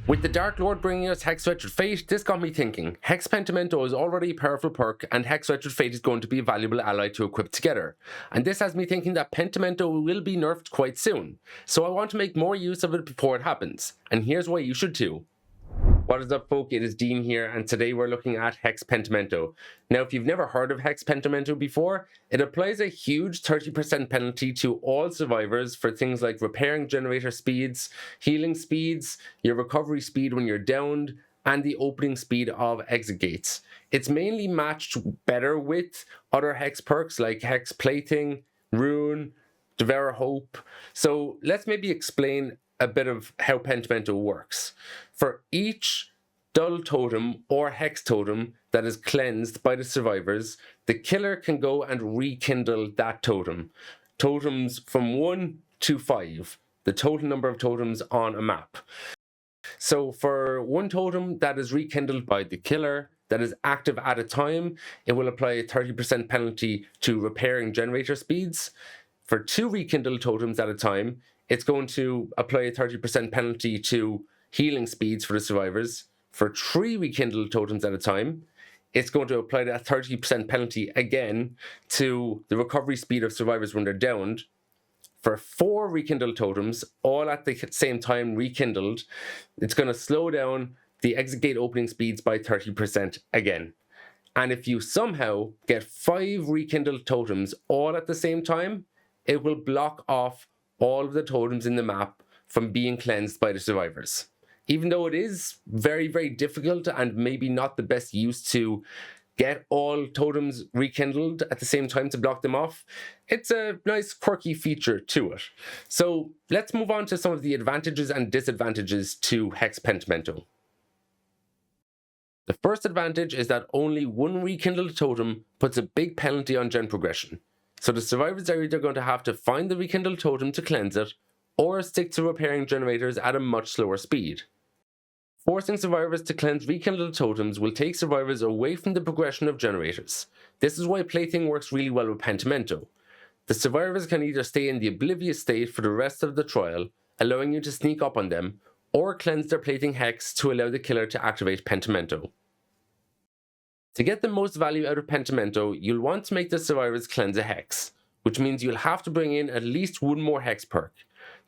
With the Dark Lord bringing us Hex Wretched Fate, this got me thinking. Hex Pentimento is already a powerful perk, and Hex Wretched Fate is going to be a valuable ally to equip together. And this has me thinking that Pentimento will be nerfed quite soon, so I want to make more use of it before it happens, and here's why you should too. What is up, folk? It is Dean here, and today we're looking at Hex Pentimento. Now, if you've never heard of Hex Pentimento before, it applies a huge 30% penalty to all survivors for things like repairing generator speeds, healing speeds, your recovery speed when you're downed, and the opening speed of exit gates. It's mainly matched better with other Hex perks like Hex Plating, Rune, Devour Hope. So let's maybe explain a bit of how Pentimento works. For each dull totem or hex totem that is cleansed by the survivors, the killer can go and rekindle that totem. Totems from 1 to 5, the total number of totems on a map. So for one totem that is rekindled by the killer that is active at a time, it will apply a 30% penalty to repairing generator speeds. For 2 rekindled totems at a time, it's going to apply a 30% penalty to healing speeds for the survivors. For 3 rekindled totems at a time, it's going to apply that 30% penalty again to the recovery speed of survivors when they're downed. For 4 rekindled totems, all at the same time rekindled, it's going to slow down the exit gate opening speeds by 30% again. And if you somehow get 5 rekindled totems all at the same time, it will block off all of the totems in the map from being cleansed by the survivors. Even though it is very, very difficult and maybe not the best use to get all totems rekindled at the same time to block them off, it's a nice quirky feature to it. So let's move on to some of the advantages and disadvantages to Hex Pentimento. The first advantage is that only 1 rekindled totem puts a big penalty on gen progression. So the survivors are either going to have to find the rekindled totem to cleanse it, or stick to repairing generators at a much slower speed. Forcing survivors to cleanse rekindled totems will take survivors away from the progression of generators. This is why plating works really well with Pentimento. The survivors can either stay in the oblivious state for the rest of the trial, allowing you to sneak up on them, or cleanse their plating hex to allow the killer to activate Pentimento. To get the most value out of Pentimento, you'll want to make the survivors cleanse a hex, which means you'll have to bring in at least 1 more hex perk.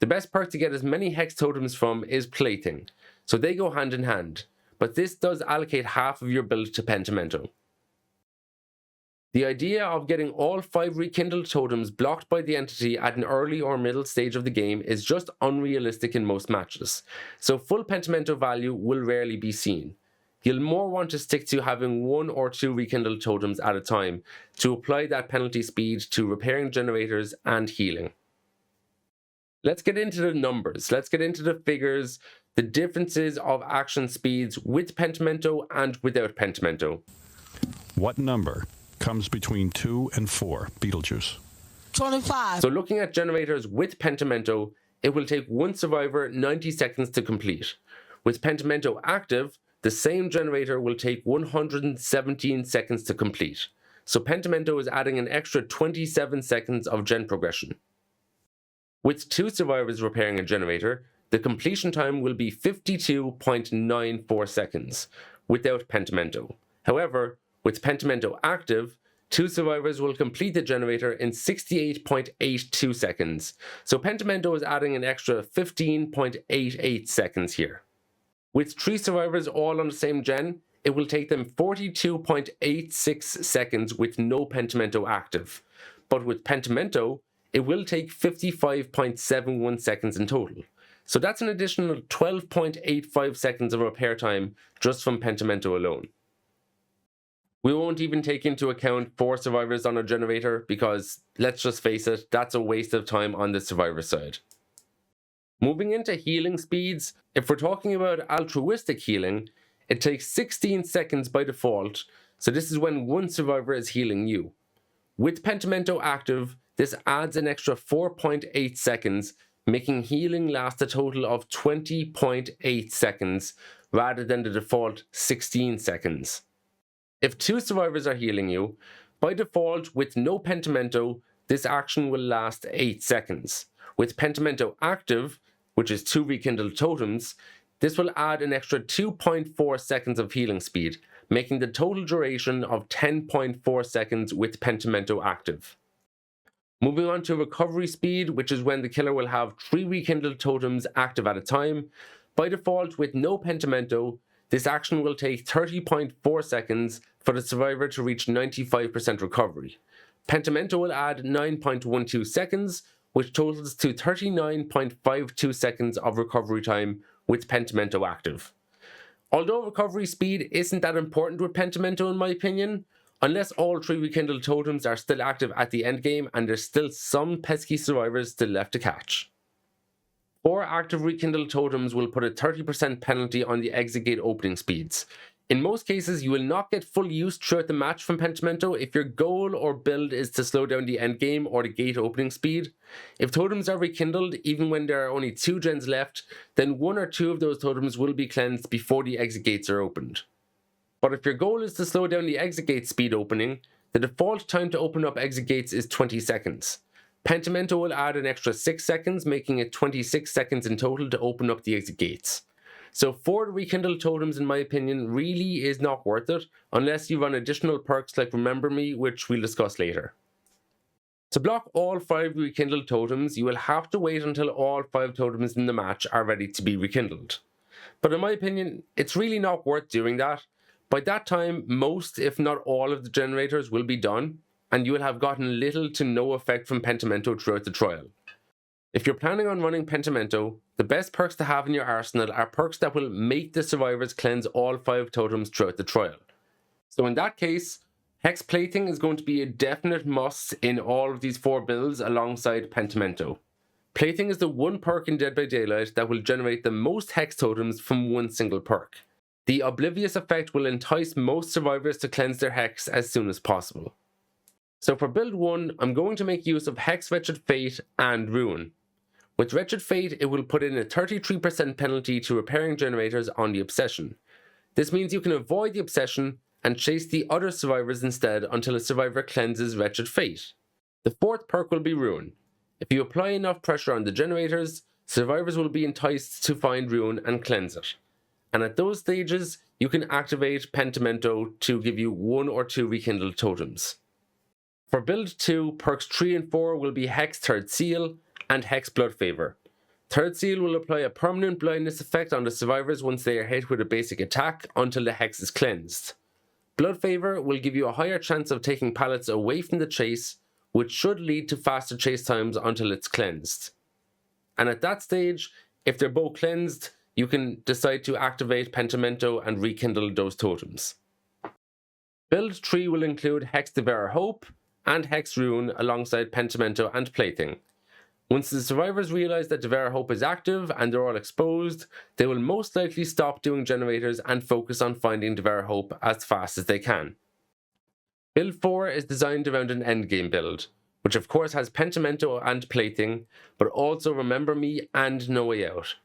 The best perk to get as many hex totems from is plating, so they go hand in hand, but this does allocate half of your build to Pentimento. The idea of getting all 5 rekindled totems blocked by the entity at an early or middle stage of the game is just unrealistic in most matches, so full Pentimento value will rarely be seen. You'll more want to stick to having 1 or 2 rekindled totems at a time to apply that penalty speed to repairing generators and healing. Let's get into the numbers, let's get into the figures, the differences of action speeds with Pentimento and without Pentimento. What number comes between 2 and 4, Beetlejuice? 25. So looking at generators with Pentimento, it will take 1 survivor 90 seconds to complete. With Pentimento active, the same generator will take 117 seconds to complete. So Pentimento is adding an extra 27 seconds of gen progression. With 2 survivors repairing a generator, the completion time will be 52.94 seconds without Pentimento. However, with Pentimento active, 2 survivors will complete the generator in 68.82 seconds. So Pentimento is adding an extra 15.88 seconds here. With 3 survivors all on the same gen, it will take them 42.86 seconds with no Pentimento active. But with Pentimento, it will take 55.71 seconds in total. So that's an additional 12.85 seconds of repair time just from Pentimento alone. We won't even take into account 4 survivors on a generator because, let's just face it, that's a waste of time on the survivor side. Moving into healing speeds, if we're talking about altruistic healing, it takes 16 seconds by default, so this is when 1 survivor is healing you. With Pentimento active, this adds an extra 4.8 seconds, making healing last a total of 20.8 seconds, rather than the default 16 seconds. If 2 survivors are healing you, by default with no Pentimento, this action will last 8 seconds. With Pentimento active, which is 2 rekindled totems, This will add an extra 2.4 seconds of healing speed, making the total duration of 10.4 seconds with Pentimento active. Moving on to recovery speed, which is when the killer will have 3 rekindled totems active at a time. By default, with no Pentimento, this action will take 30.4 seconds for the survivor to reach 95% recovery. Pentimento will add 9.12 seconds, which totals to 39.52 seconds of recovery time with Pentimento active. Although recovery speed isn't that important with Pentimento in my opinion, unless all 3 rekindled totems are still active at the endgame and there's still some pesky survivors still left to catch. 4 active rekindled totems will put a 30% penalty on the exit gate opening speeds. In most cases, you will not get full use throughout the match from Pentimento if your goal or build is to slow down the endgame or the gate opening speed. If totems are rekindled, even when there are only 2 gens left, then 1 or 2 of those totems will be cleansed before the exit gates are opened. But if your goal is to slow down the exit gate speed opening, the default time to open up exit gates is 20 seconds. Pentimento will add an extra 6 seconds, making it 26 seconds in total to open up the exit gates. So 4 rekindled totems in my opinion really is not worth it unless you run additional perks like Remember Me, which we'll discuss later. To block all 5 rekindled totems, you will have to wait until all 5 totems in the match are ready to be rekindled. But in my opinion, it's really not worth doing that. By that time, most if not all of the generators will be done, and you will have gotten little to no effect from Pentimento throughout the trial. If you're planning on running Pentimento, the best perks to have in your arsenal are perks that will make the survivors cleanse all 5 totems throughout the trial. So in that case, Hex Plating is going to be a definite must in all of these 4 builds alongside Pentimento. Plating is the one perk in Dead by Daylight that will generate the most Hex totems from one single perk. The Oblivious effect will entice most survivors to cleanse their Hex as soon as possible. So for build 1, I'm going to make use of Hex Wretched Fate and Ruin. With Wretched Fate, it will put in a 33% penalty to repairing generators on the Obsession. This means you can avoid the Obsession and chase the other survivors instead until a survivor cleanses Wretched Fate. The 4th perk will be Ruin. If you apply enough pressure on the generators, survivors will be enticed to find Ruin and cleanse it. And at those stages, you can activate Pentimento to give you 1 or 2 rekindled totems. For build 2, perks 3 and 4 will be Hex Third Seal and Hex Blood Favor. Third Seal will apply a permanent blindness effect on the survivors once they are hit with a basic attack until the Hex is cleansed. Blood Favor will give you a higher chance of taking pallets away from the chase, which should lead to faster chase times until it's cleansed. And at that stage, if they're both cleansed, you can decide to activate Pentimento and rekindle those totems. Build 3 will include Hex Devour Hope and Hex Ruin alongside Pentimento and Plating. Once the survivors realize that Devour Hope is active and they're all exposed, they will most likely stop doing generators and focus on finding Devour Hope as fast as they can. Build 4 is designed around an endgame build, which of course has Pentimento and Plating, but also Remember Me and No Way Out.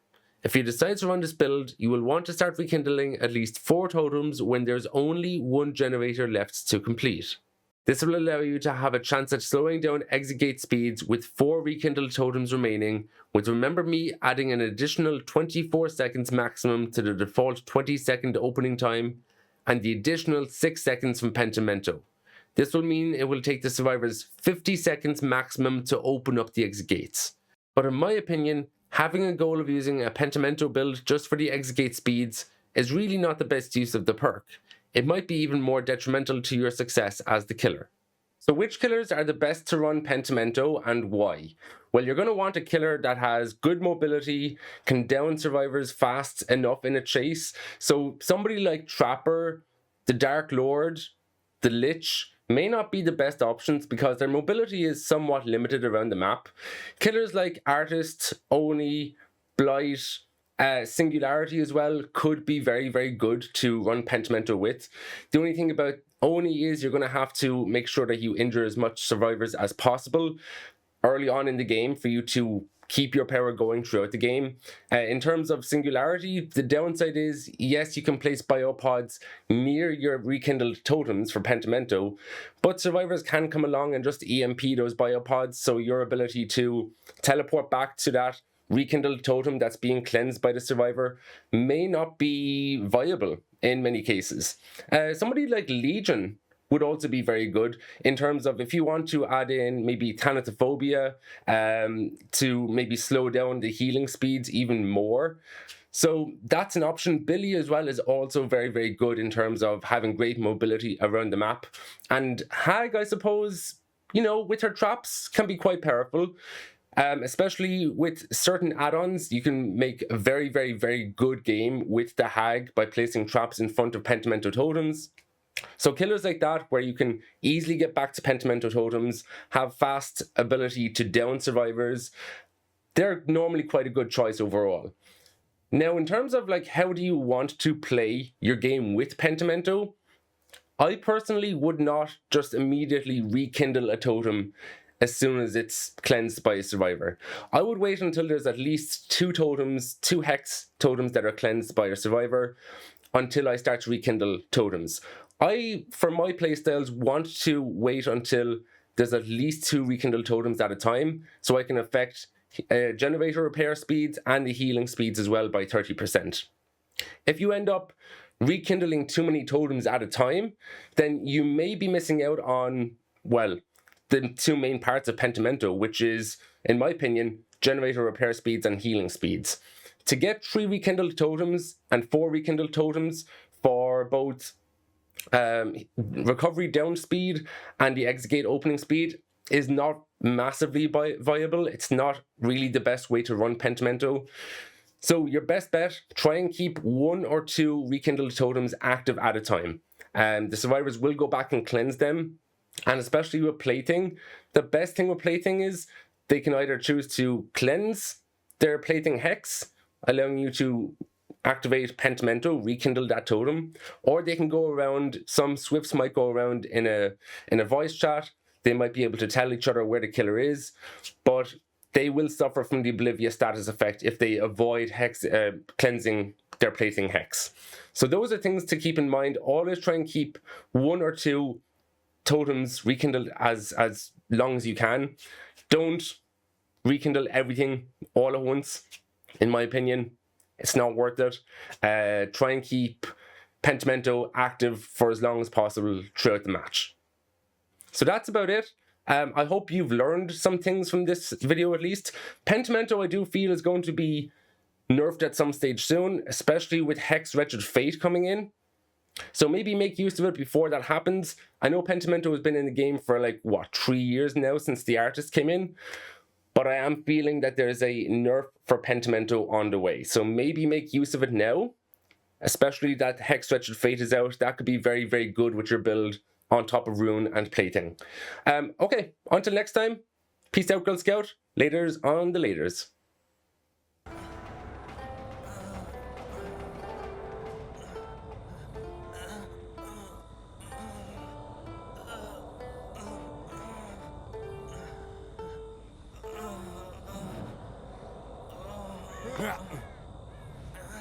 If you decide to run this build, you will want to start rekindling at least 4 totems when there's only 1 generator left to complete. This will allow you to have a chance at slowing down exit gate speeds with 4 rekindled totems remaining, with Remember Me adding an additional 24 seconds maximum to the default 20-second opening time, and the additional 6 seconds from Pentimento. This will mean it will take the survivors 50 seconds maximum to open up the exit gates. But in my opinion, having a goal of using a Pentimento build just for the exit gate speeds is really not the best use of the perk. It might be even more detrimental to your success as the killer. So which killers are the best to run Pentimento and why? Well, you're going to want a killer that has good mobility, can down survivors fast enough in a chase. So somebody like Trapper, the Dark Lord, the Lich may not be the best options because their mobility is somewhat limited around the map. Killers like Artist, Oni, Blight, Singularity as well could be very, very good to run Pentimento with. The only thing about Oni is you're going to have to make sure that you injure as much survivors as possible early on in the game for you to keep your power going throughout the game. In terms of Singularity, the downside is, yes, you can place biopods near your rekindled totems for Pentimento, but survivors can come along and just EMP those biopods, so your ability to teleport back to that rekindled totem that's being cleansed by the survivor may not be viable in many cases. Somebody like Legion would also be very good in terms of if you want to add in maybe Thanatophobia to maybe slow down the healing speeds even more. So that's an option. Billy as well is also very, very good in terms of having great mobility around the map. And Hag, I suppose, you know, with her traps can be quite powerful. Especially with certain add-ons, you can make a very, very, very good game with the Hag by placing traps in front of Pentimento totems. So killers like that, where you can easily get back to Pentimento totems, have fast ability to down survivors, they're normally quite a good choice overall. Now, in terms of like how do you want to play your game with Pentimento, I personally would not just immediately rekindle a totem as soon as it's cleansed by a survivor. I would wait until there's at least two hex totems that are cleansed by a survivor until I start to rekindle totems. I, for my playstyles, want to wait until there's at least two rekindled totems at a time so I can affect generator repair speeds and the healing speeds as well by 30%. If you end up rekindling too many totems at a time, then you may be missing out on, well, the two main parts of Pentimento, which is, in my opinion, generator repair speeds and healing speeds. To get 3 rekindled totems and 4 rekindled totems for both recovery down speed and the exit gate opening speed is not massively viable. It's not really the best way to run Pentimento. So your best bet, try and keep 1 or 2 rekindled totems active at a time. The survivors will go back and cleanse them. And especially with plating, the best thing with plating is they can either choose to cleanse their plating hex, allowing you to activate Pentimento, rekindle that totem, or they can go around, some Swifts might go around in a voice chat, they might be able to tell each other where the killer is, but they will suffer from the Oblivious status effect if they avoid cleansing their plating hex. So those are things to keep in mind. Always try and keep 1 or 2 totems rekindled as long as you can. Don't rekindle everything all at once, in my opinion. It's not worth it. Try and keep Pentimento active for as long as possible throughout the match. So that's about it. I hope you've learned some things from this video at least. Pentimento I do feel is going to be nerfed at some stage soon, especially with Hex Wretched Fate coming in. So maybe make use of it before that happens. I know Pentimento has been in the game for like, what, 3 years now since the artist came in? But I am feeling that there's a nerf for Pentimento on the way. So maybe make use of it now, especially that Hex Wretched Fate is out. That could be very, very good with your build on top of Rune and Plating. Okay, until next time, peace out, Girl Scout. Laters on the laters. Yeah.